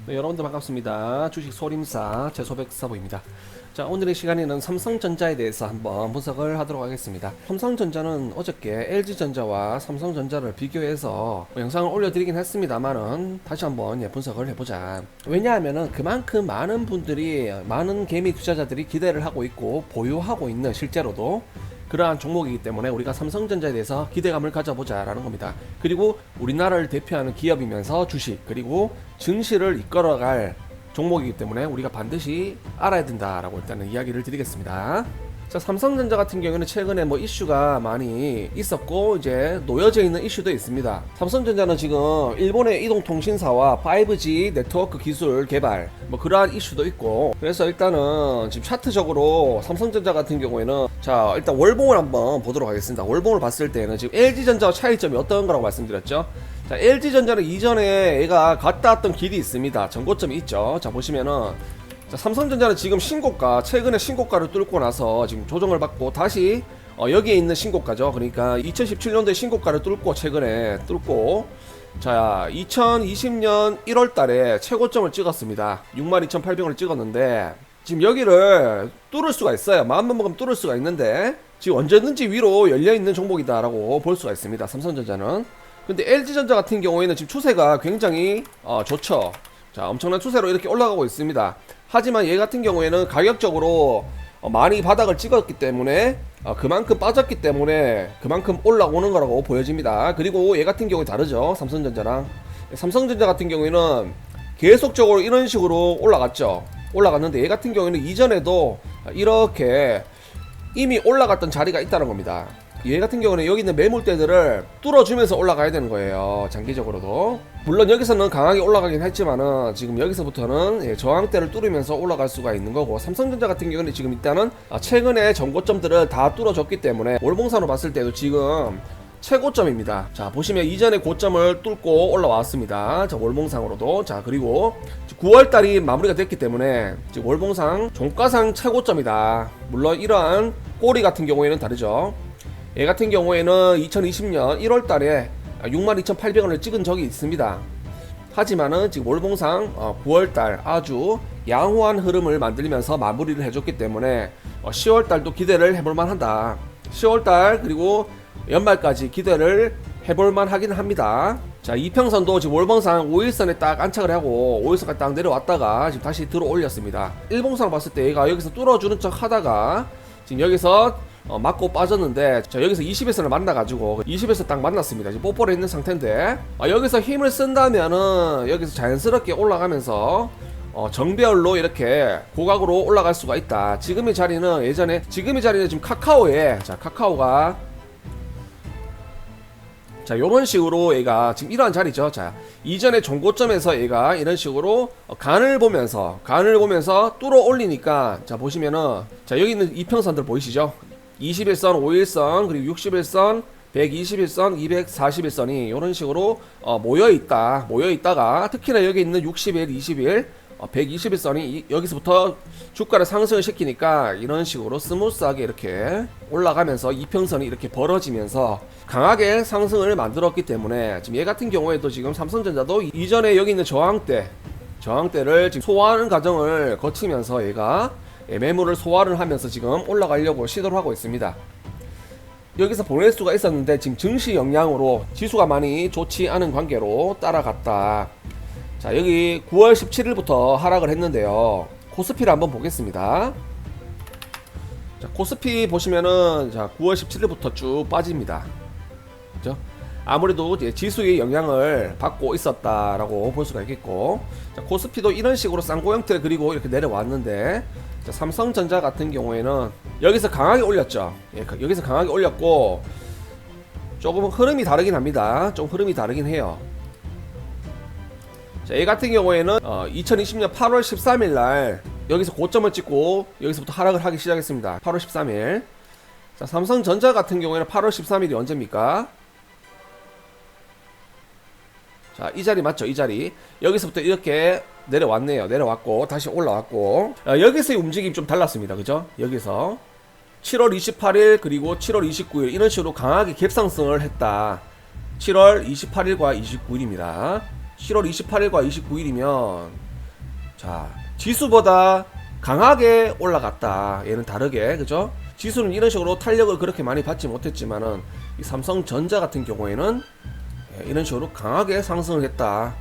네, 여러분들 반갑습니다. 주식 소림사 재소백사부입니다. 자, 오늘의 시간에는 삼성전자에 대해서 한번 분석을 하도록 하겠습니다. 삼성전자는 어저께 LG전자와 삼성전자를 비교해서 영상을 올려드리긴 했습니다만은 다시 한번 분석을 해보자. 왜냐하면은 그만큼 많은 분들이, 많은 개미 투자자들이 기대를 하고 있고 보유하고 있는, 실제로도 그러한 종목이기 때문에 우리가 삼성전자에 대해서 기대감을 가져보자라는 겁니다. 그리고 우리나라를 대표하는 기업이면서 주식, 그리고 증시를 이끌어갈 종목이기 때문에 우리가 반드시 알아야 된다라고 일단은 이야기를 드리겠습니다. 자, 삼성전자 같은 경우는 최근에 이슈가 많이 있었고 이제 놓여져 있는 이슈도 있습니다. 삼성전자는 지금 일본의 이동통신사와 5G 네트워크 기술 개발 그러한 이슈도 있고, 그래서 일단은 지금 차트적으로 삼성전자 같은 경우에는, 자, 일단 월봉을 한번 보도록 하겠습니다. 월봉을 봤을 때는 지금 LG전자와 차이점이 어떤 거라고 말씀드렸죠. 자, LG전자는 이전에 얘가 갔다 왔던 길이 있습니다. 전고점이 있죠. 자, 보시면은, 자, 삼성전자는 지금 신고가, 최근에 신고가를 뚫고 나서 지금 조정을 받고 다시 여기에 있는 신고가죠. 그러니까 2017년도에 신고가를 뚫고, 최근에 뚫고, 자, 2020년 1월 달에 최고점을 찍었습니다. 62,800원을 찍었는데 지금 여기를 뚫을 수가 있어요. 마음만 먹으면 뚫을 수가 있는데 지금 언제든지 위로 열려있는 종목이다라고 볼 수가 있습니다, 삼성전자는. 근데 LG전자 같은 경우에는 지금 추세가 굉장히 좋죠. 자, 엄청난 추세로 이렇게 올라가고 있습니다. 하지만 얘 같은 경우에는 가격적으로 많이 바닥을 찍었기 때문에, 그만큼 빠졌기 때문에 그만큼 올라오는 거라고 보여집니다. 그리고 얘 같은 경우에 다르죠, 삼성전자랑. 삼성전자 같은 경우에는 계속적으로 이런 식으로 올라갔죠. 올라갔는데 얘 같은 경우에는 이전에도 이렇게 이미 올라갔던 자리가 있다는 겁니다. 얘 같은 경우는 여기 있는 매물대들을 뚫어주면서 올라가야 되는 거예요, 장기적으로도. 물론 여기서는 강하게 올라가긴 했지만은 지금 여기서부터는 저항대를 뚫으면서 올라갈 수가 있는 거고, 삼성전자 같은 경우는 지금 일단은 최근에 전고점들을 다 뚫어줬기 때문에 월봉산으로 봤을 때도 지금 최고점입니다. 자, 보시면 이전에 고점을 뚫고 올라왔습니다. 자, 월봉상으로도. 자, 그리고 9월달이 마무리가 됐기 때문에 지금 월봉상 종가상 최고점이다. 물론 이러한 꼬리 같은 경우에는 다르죠. 얘 같은 경우에는 2020년 1월 달에 62,800원을 찍은 적이 있습니다. 하지만은 지금 월봉상 9월 달 아주 양호한 흐름을 만들면서 마무리를 해줬기 때문에 10월 달도 기대를 해볼만 한다. 10월 달 그리고 연말까지 기대를 해볼만 하긴 합니다. 자, 이평선도 지금 월봉상 5일선에 딱 안착을 하고 5일선까지 딱 내려왔다가 지금 다시 들어 올렸습니다. 일봉상을 봤을 때 얘가 여기서 뚫어주는 척 하다가 지금 여기서 맞고 빠졌는데, 자, 여기서 20일선을 만나가지고 20일선 딱 만났습니다. 지금 뽀뽀를 있는 상태인데, 여기서 힘을 쓴다면은 여기서 자연스럽게 올라가면서 정배열로 이렇게 고각으로 올라갈 수가 있다. 지금의 자리는 예전에, 지금의 자리는 지금 카카오에, 자, 카카오가 자, 요런 식으로 얘가 지금 이러한 자리죠. 자, 이전에 종고점에서 얘가 이런 식으로 간을 보면서 뚫어 올리니까, 자, 보시면은, 자, 여기 있는 이평선들 보이시죠? 21선, 5일선, 그리고 61선, 121선, 241선이 이런 식으로 모여있다가, 특히나 여기 있는 60일, 20일, 121선이 여기서부터 주가를 상승을 시키니까 이런 식으로 스무스하게 이렇게 올라가면서 이평선이 이렇게 벌어지면서 강하게 상승을 만들었기 때문에, 지금 얘 같은 경우에도 지금 삼성전자도 이전에 여기 있는 저항대를 지금 소화하는 과정을 거치면서 얘가 매물을 소화를 하면서 지금 올라가려고 시도를 하고 있습니다. 여기서 보낼 수가 있었는데 지금 증시 영향으로 지수가 많이 좋지 않은 관계로 따라갔다. 자, 여기 9월 17일부터 하락을 했는데요. 코스피를 한번 보겠습니다. 자, 코스피 보시면은, 자, 9월 17일부터 쭉 빠집니다. 그죠? 아무래도 이제 지수의 영향을 받고 있었다라고 볼 수가 있겠고, 자, 코스피도 이런 식으로 쌍고 형태를 그리고 이렇게 내려왔는데, 자, 삼성전자 같은 경우에는 여기서 강하게 올렸죠. 예, 여기서 강하게 올렸고, 조금 흐름이 다르긴 합니다. 좀 흐름이 다르긴 해요. 자, 얘 같은 경우에는 2020년 8월 13일 날 여기서 고점을 찍고 여기서부터 하락을 하기 시작했습니다. 8월 13일. 자, 삼성전자 같은 경우에는 8월 13일이 언제입니까? 자, 이 자리 맞죠? 이 자리. 여기서부터 이렇게 내려왔네요. 내려왔고 다시 올라왔고, 여기서의 움직임이 좀 달랐습니다. 그죠? 여기서 7월 28일 그리고 7월 29일 이런 식으로 강하게 갭상승을 했다. 7월 28일과 29일입니다. 7월 28일과 29일이면 자, 지수보다 강하게 올라갔다. 얘는 다르게, 그죠? 지수는 이런 식으로 탄력을 그렇게 많이 받지 못했지만은 이 삼성전자 같은 경우에는 이런 식으로 강하게 상승을 했다.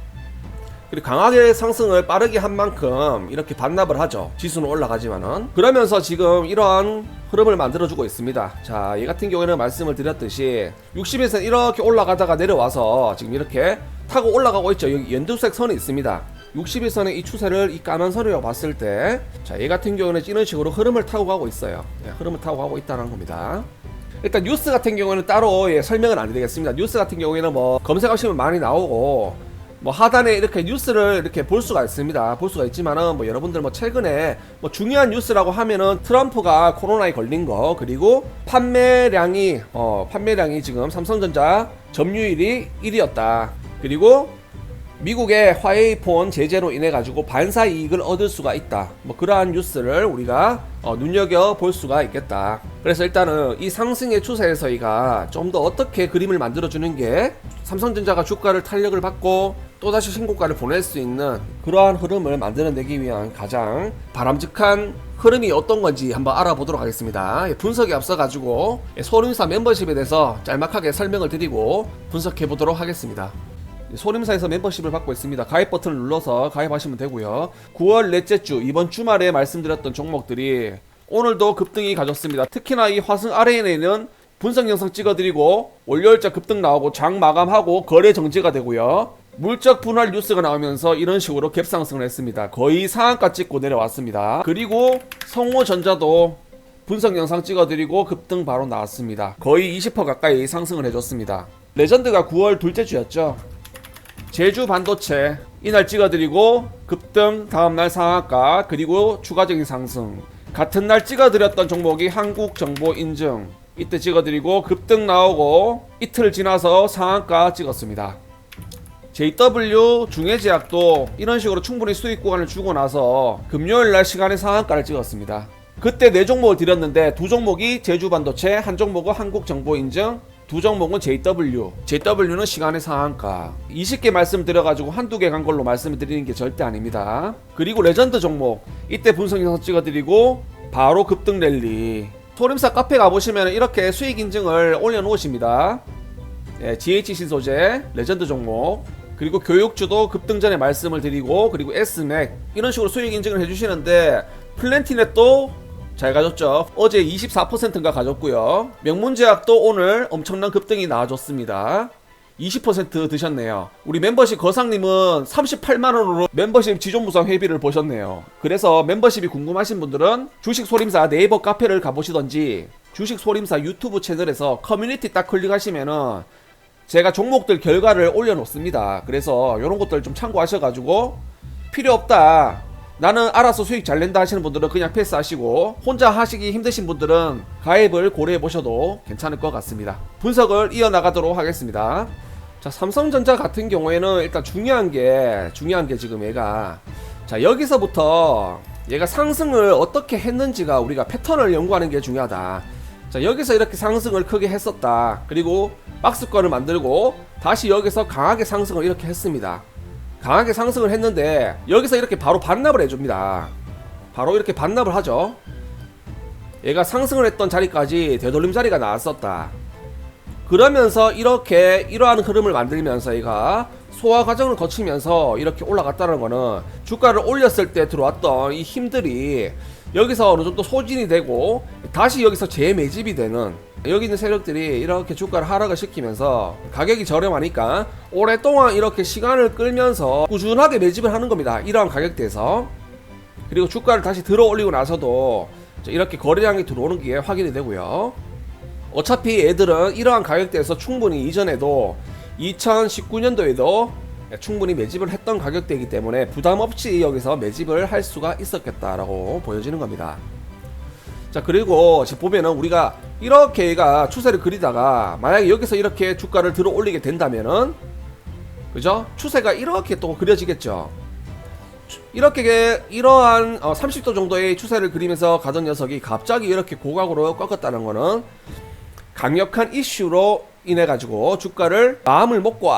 그리고 강하게 상승을 빠르게 한 만큼 이렇게 반납을 하죠. 지수는 올라가지만은. 그러면서 지금 이러한 흐름을 만들어주고 있습니다. 자, 얘 같은 경우에는 말씀을 드렸듯이 60에서 이렇게 올라가다가 내려와서 지금 이렇게 타고 올라가고 있죠. 여기 연두색 선이 있습니다. 60일선의 이 추세를 이 까만 선이라고 봤을 때, 자, 얘 같은 경우는 이런 식으로 흐름을 타고 가고 있어요. 흐름을 타고 가고 있다는 겁니다. 일단 뉴스 같은 경우에는 따로 설명은 안 드리겠습니다. 뉴스 같은 경우에는 뭐 검색하시면 많이 나오고, 뭐 하단에 이렇게 뉴스를 이렇게 볼 수가 있습니다. 볼 수가 있지만은 뭐 여러분들 뭐 최근에 뭐 중요한 뉴스라고 하면은 트럼프가 코로나에 걸린 거, 그리고 판매량이 지금 삼성전자 점유율이 1위였다. 그리고 미국의 화웨이폰 제재로 인해 가지고 반사 이익을 얻을 수가 있다. 뭐 그러한 뉴스를 우리가 눈여겨 볼 수가 있겠다. 그래서 일단은 이 상승의 추세에서희가 좀 더 어떻게 그림을 만들어 주는 게 삼성전자가 주가를 탄력을 받고 또다시 신고가를 보낼 수 있는 그러한 흐름을 만들어내기 위한 가장 바람직한 흐름이 어떤 건지 한번 알아보도록 하겠습니다. 분석에 앞서 가지고 소림사 멤버십에 대해서 짤막하게 설명을 드리고 분석해 보도록 하겠습니다. 소림사에서 멤버십을 받고 있습니다. 가입 버튼을 눌러서 가입하시면 되고요. 9월 넷째 주 이번 주말에 말씀드렸던 종목들이 오늘도 급등이 가졌습니다. 특히나 이 화승 RNA는 분석 영상 찍어드리고 월요일자 급등 나오고 장 마감하고 거래 정지가 되고요. 물적 분할 뉴스가 나오면서 이런 식으로 갭상승을 했습니다. 거의 상한가 찍고 내려왔습니다. 그리고 성호전자도 분석 영상 찍어드리고 급등 바로 나왔습니다. 거의 20% 가까이 상승을 해줬습니다. 레전드가 9월 둘째 주였죠. 제주 반도체 이날 찍어드리고 급등, 다음날 상한가, 그리고 추가적인 상승. 같은 날 찍어드렸던 종목이 한국정보인증, 이때 찍어드리고 급등 나오고 이틀 지나서 상한가 찍었습니다. JW 중해제약도 이런 식으로 충분히 수익 구간을 주고 나서 금요일날 시간에 상한가를 찍었습니다. 그때 4종목을 드렸는데 2종목이 제주반도체, 한 종목은 한국정보인증, 2종목은 JW는 시간의 상한가. 20개 말씀드려가지고 한두 개 간 걸로 말씀을 드리는 게 절대 아닙니다. 그리고 레전드 종목 이때 분석 영상 찍어드리고 바로 급등 랠리. 소림사 카페 가보시면 이렇게 수익 인증을 올려놓으십니다. GHC 소재 레전드 종목, 그리고 교육주도 급등 전에 말씀을 드리고, 그리고 S맥 이런 식으로 수익 인증을 해주시는데 플랜티넷도 잘 가졌죠. 어제 24%인가 가졌고요. 명문제약도 오늘 엄청난 급등이 나와줬습니다. 20% 드셨네요. 우리 멤버십 거상님은 38만원으로 멤버십 지존무상 회비를 보셨네요. 그래서 멤버십이 궁금하신 분들은 주식소림사 네이버 카페를 가보시던지 주식소림사 유튜브 채널에서 커뮤니티 딱 클릭하시면은 제가 종목들 결과를 올려놓습니다. 그래서 이런 것들 좀 참고하셔가지고 필요 없다, 나는 알아서 수익 잘 낸다 하시는 분들은 그냥 패스하시고, 혼자 하시기 힘드신 분들은 가입을 고려해 보셔도 괜찮을 것 같습니다. 분석을 이어나가도록 하겠습니다. 자, 삼성전자 같은 경우에는 일단 중요한 게 지금 얘가, 자, 여기서부터 얘가 상승을 어떻게 했는지가 우리가 패턴을 연구하는 게 중요하다. 자, 여기서 이렇게 상승을 크게 했었다. 그리고 박스권을 만들고 다시 여기서 강하게 상승을 이렇게 했습니다. 강하게 상승을 했는데 여기서 이렇게 바로 반납을 해줍니다. 바로 이렇게 반납을 하죠. 얘가 상승을 했던 자리까지 되돌림 자리가 나왔었다. 그러면서 이렇게 이러한 흐름을 만들면서 얘가 소화 과정을 거치면서 이렇게 올라갔다는 거는 주가를 올렸을 때 들어왔던 이 힘들이 여기서 어느 정도 소진이 되고 다시 여기서 재매집이 되는, 여기 있는 세력들이 이렇게 주가를 하락을 시키면서 가격이 저렴하니까 오랫동안 이렇게 시간을 끌면서 꾸준하게 매집을 하는 겁니다. 이러한 가격대에서. 그리고 주가를 다시 들어 올리고 나서도 이렇게 거래량이 들어오는 게 확인이 되고요. 어차피 애들은 이러한 가격대에서 충분히 이전에도 2019년도에도 충분히 매집을 했던 가격대이기 때문에 부담없이 여기서 매집을 할 수가 있었겠다라고 보여지는 겁니다. 자, 그리고 지금 보면은 우리가 이렇게 얘가 추세를 그리다가 만약에 여기서 이렇게 주가를 들어 올리게 된다면은, 그죠? 추세가 이렇게 또 그려지겠죠. 이렇게 이러한 30도 정도의 추세를 그리면서 가던 녀석이 갑자기 이렇게 고각으로 꺾었다는 거는 강력한 이슈로 인해 가지고 주가를 마음을 먹고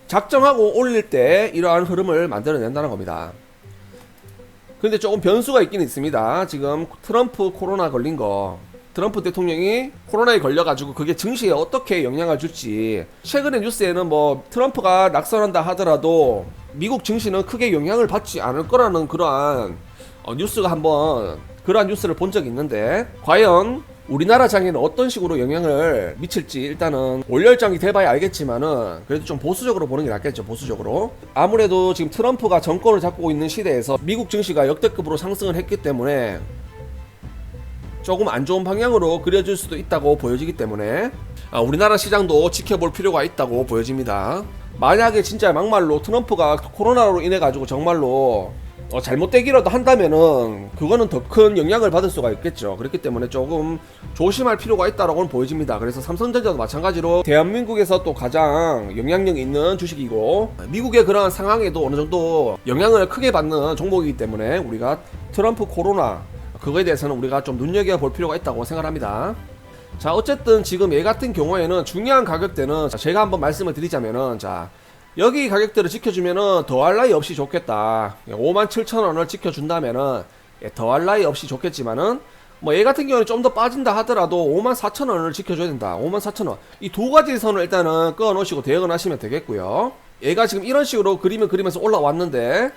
작정하고 올릴 때 이러한 흐름을 만들어낸다는 겁니다. 근데 조금 변수가 있긴 있습니다. 지금 트럼프 코로나 걸린 거, 트럼프 대통령이 코로나에 걸려가지고 그게 증시에 어떻게 영향을 줄지, 최근에 뉴스에는 뭐 트럼프가 낙선한다 하더라도 미국 증시는 크게 영향을 받지 않을 거라는 그러한 뉴스가 한번 그러한 뉴스를 본 적이 있는데, 과연 우리나라 장에는 어떤 식으로 영향을 미칠지 일단은 올열장이 돼봐야 알겠지만은 그래도 좀 보수적으로 보는 게 낫겠죠. 보수적으로. 아무래도 지금 트럼프가 정권을 잡고 있는 시대에서 미국 증시가 역대급으로 상승을 했기 때문에 조금 안 좋은 방향으로 그려질 수도 있다고 보여지기 때문에 우리나라 시장도 지켜볼 필요가 있다고 보여집니다. 만약에 진짜 막말로 트럼프가 코로나로 인해 가지고 정말로 잘못되기라도 한다면은 그거는 더 큰 영향을 받을 수가 있겠죠. 그렇기 때문에 조금 조심할 필요가 있다라고는 보여집니다. 그래서 삼성전자도 마찬가지로 대한민국에서 또 가장 영향력 있는 주식이고 미국의 그러한 상황에도 어느 정도 영향을 크게 받는 종목이기 때문에 우리가 트럼프 코로나 그거에 대해서는 우리가 좀 눈여겨볼 필요가 있다고 생각합니다. 자, 어쨌든 지금 얘 같은 경우에는 중요한 가격대는 제가 한번 말씀을 드리자면은, 자, 여기 가격대를 지켜주면은 더할 나위 없이 좋겠다. 57,000원을 지켜준다면은 더할 나위 없이 좋겠지만은 뭐 얘 같은 경우는 좀 더 빠진다 하더라도 54,000원을 지켜줘야 된다. 54,000원. 이 두 가지 선을 일단은 끊어 놓으시고 대응을 하시면 되겠고요. 얘가 지금 이런 식으로 그림을 그리면서 올라왔는데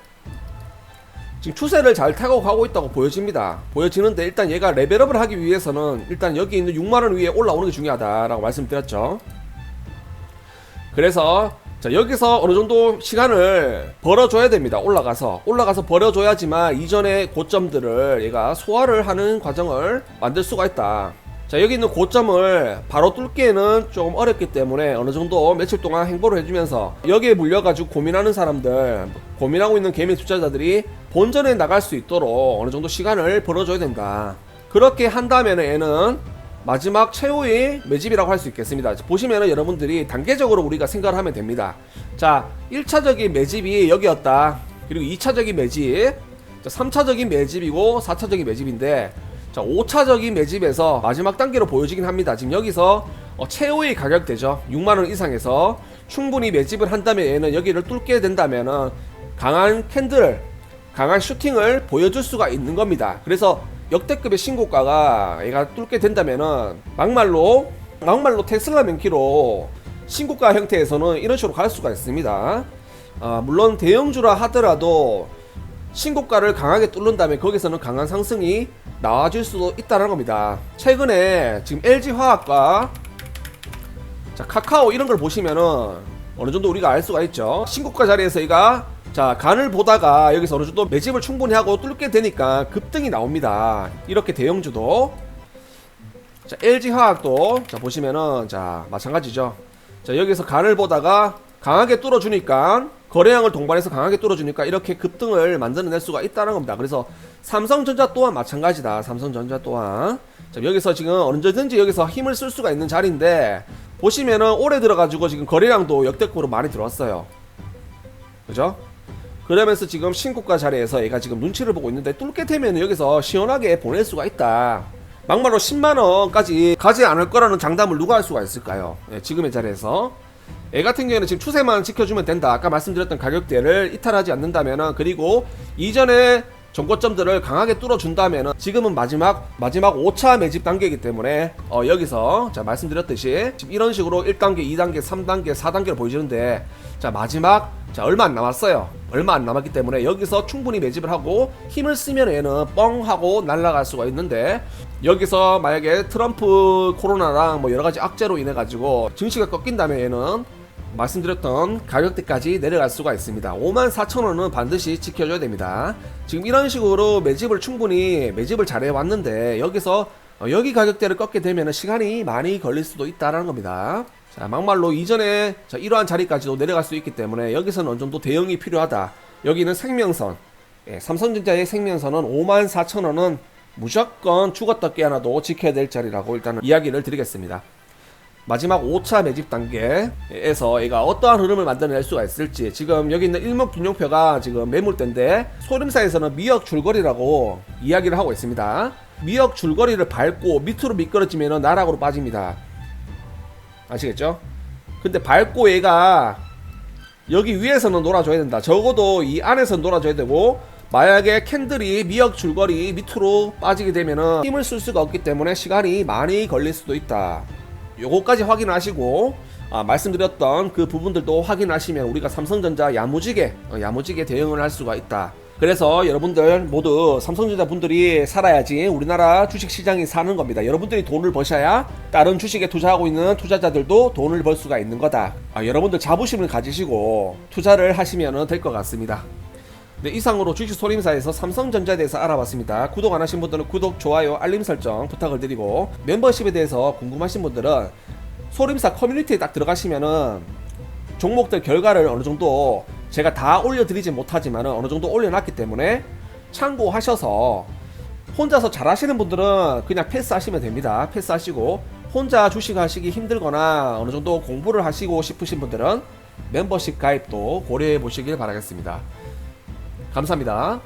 지금 추세를 잘 타고 가고 있다고 보여지는데 일단 얘가 레벨업을 하기 위해서는 일단 여기 있는 6만원 위에 올라오는 게 중요하다라고 말씀드렸죠. 그래서 자, 여기서 어느 정도 시간을 벌어줘야 됩니다. 올라가서 벌어줘야지만 이전의 고점들을 얘가 소화를 하는 과정을 만들 수가 있다. 자, 여기 있는 고점을 바로 뚫기에는 조금 어렵기 때문에 어느 정도 며칠 동안 행보를 해주면서 여기에 물려가지고 고민하는 사람들, 고민하고 있는 개미 투자자들이 본전에 나갈 수 있도록 어느 정도 시간을 벌어줘야 된다. 그렇게 한다면 얘는 마지막 최후의 매집이라고 할 수 있겠습니다. 보시면은 여러분들이 단계적으로 우리가 생각을 하면 됩니다. 자, 1차적인 매집이 여기였다. 그리고 2차적인 매집, 자, 3차적인 매집이고 4차적인 매집인데, 자, 5차적인 매집에서 마지막 단계로 보여지긴 합니다. 지금 여기서 최후의 가격대죠. 6만원 이상에서 충분히 매집을 한다면 얘는 여기를 뚫게 된다면은 강한 캔들, 강한 슈팅을 보여줄 수가 있는 겁니다. 그래서 역대급의 신고가가 얘가 뚫게 된다면은 막말로 테슬라 맨키로 신고가 형태에서는 이런 식으로 갈 수가 있습니다. 물론 대형주라 하더라도 신고가를 강하게 뚫는다면 거기서는 강한 상승이 나와줄 수도 있다는 겁니다. 최근에 지금 LG화학과 자, 카카오 이런 걸 보시면은 어느 정도 우리가 알 수가 있죠. 신고가 자리에서 얘가 자, 간을 보다가 여기서 어느 정도 매집을 충분히 하고 뚫게 되니까 급등이 나옵니다. 이렇게 대형주도. 자, LG화학도 자, 보시면은 자, 마찬가지죠. 자, 여기서 간을 보다가 강하게 뚫어주니까 거래량을 동반해서 강하게 뚫어주니까 이렇게 급등을 만들어낼 수가 있다는 겁니다. 그래서 삼성전자 또한 마찬가지다. 삼성전자 또한 자, 여기서 지금 언제든지 여기서 힘을 쓸 수가 있는 자리인데 보시면은 올해 들어가지고 지금 거래량도 역대급으로 많이 들어왔어요. 그죠? 그러면서 지금 신고가 자리에서 얘가 지금 눈치를 보고 있는데 뚫게 되면 여기서 시원하게 보낼 수가 있다. 막말로 10만원까지 가지 않을 거라는 장담을 누가 할 수가 있을까요? 예, 지금의 자리에서 얘 같은 경우에는 지금 추세만 지켜주면 된다. 아까 말씀드렸던 가격대를 이탈하지 않는다면은, 그리고 이전에 전고점들을 강하게 뚫어준다면은 지금은 마지막 5차 매집 단계이기 때문에 여기서 자, 말씀드렸듯이 지금 이런 식으로 1단계, 2단계, 3단계, 4단계로 보여지는데 자, 마지막 자, 얼마 안 남았어요. 얼마 안 남았기 때문에 여기서 충분히 매집을 하고 힘을 쓰면 얘는 뻥 하고 날아갈 수가 있는데, 여기서 만약에 트럼프 코로나랑 뭐 여러가지 악재로 인해 가지고 증시가 꺾인다면 얘는 말씀드렸던 가격대까지 내려갈 수가 있습니다. 54,000원은 반드시 지켜줘야 됩니다. 지금 이런 식으로 충분히 매집을 잘 해왔는데 여기서 여기 가격대를 꺾게 되면 시간이 많이 걸릴 수도 있다는 겁니다. 자, 막말로 이전에 자, 이러한 자리까지도 내려갈 수 있기 때문에 여기서는 어느 정도 대응이 필요하다. 여기는 생명선, 삼성전자의 생명선은 54,000원은 무조건 죽었다 깨어나도 지켜야 될 자리라고 일단은 이야기를 드리겠습니다. 마지막 5차 매집 단계에서 얘가 어떠한 흐름을 만들어낼 수가 있을지, 지금 여기 있는 일목균용표가 지금 매물대인데 소림사에서는 미역 줄거리라고 이야기를 하고 있습니다. 미역 줄거리를 밟고 밑으로 미끄러지면 나락으로 빠집니다. 아시겠죠? 근데 밟고 얘가 여기 위에서는 놀아줘야 된다. 적어도 이 안에서 놀아줘야 되고 만약에 캔들이 미역 줄거리 밑으로 빠지게 되면은 힘을 쓸 수가 없기 때문에 시간이 많이 걸릴 수도 있다. 요거까지 확인하시고 말씀드렸던 그 부분들도 확인하시면 우리가 삼성전자 야무지게 대응을 할 수가 있다. 그래서 여러분들 모두 삼성전자 분들이 살아야지 우리나라 주식시장이 사는 겁니다. 여러분들이 돈을 버셔야 다른 주식에 투자하고 있는 투자자들도 돈을 벌 수가 있는 거다. 여러분들 자부심을 가지시고 투자를 하시면 될 것 같습니다. 네, 이상으로 주식소림사에서 삼성전자에 대해서 알아봤습니다. 구독 안 하신 분들은 구독, 좋아요, 알림 설정 부탁을 드리고, 멤버십에 대해서 궁금하신 분들은 소림사 커뮤니티에 딱 들어가시면은 종목들 결과를 어느 정도 제가 다 올려드리지 못하지만 어느 정도 올려놨기 때문에 참고하셔서 혼자서 잘하시는 분들은 그냥 패스하시면 됩니다. 패스하시고 혼자 주식하시기 힘들거나 어느 정도 공부를 하시고 싶으신 분들은 멤버십 가입도 고려해 보시길 바라겠습니다. 감사합니다.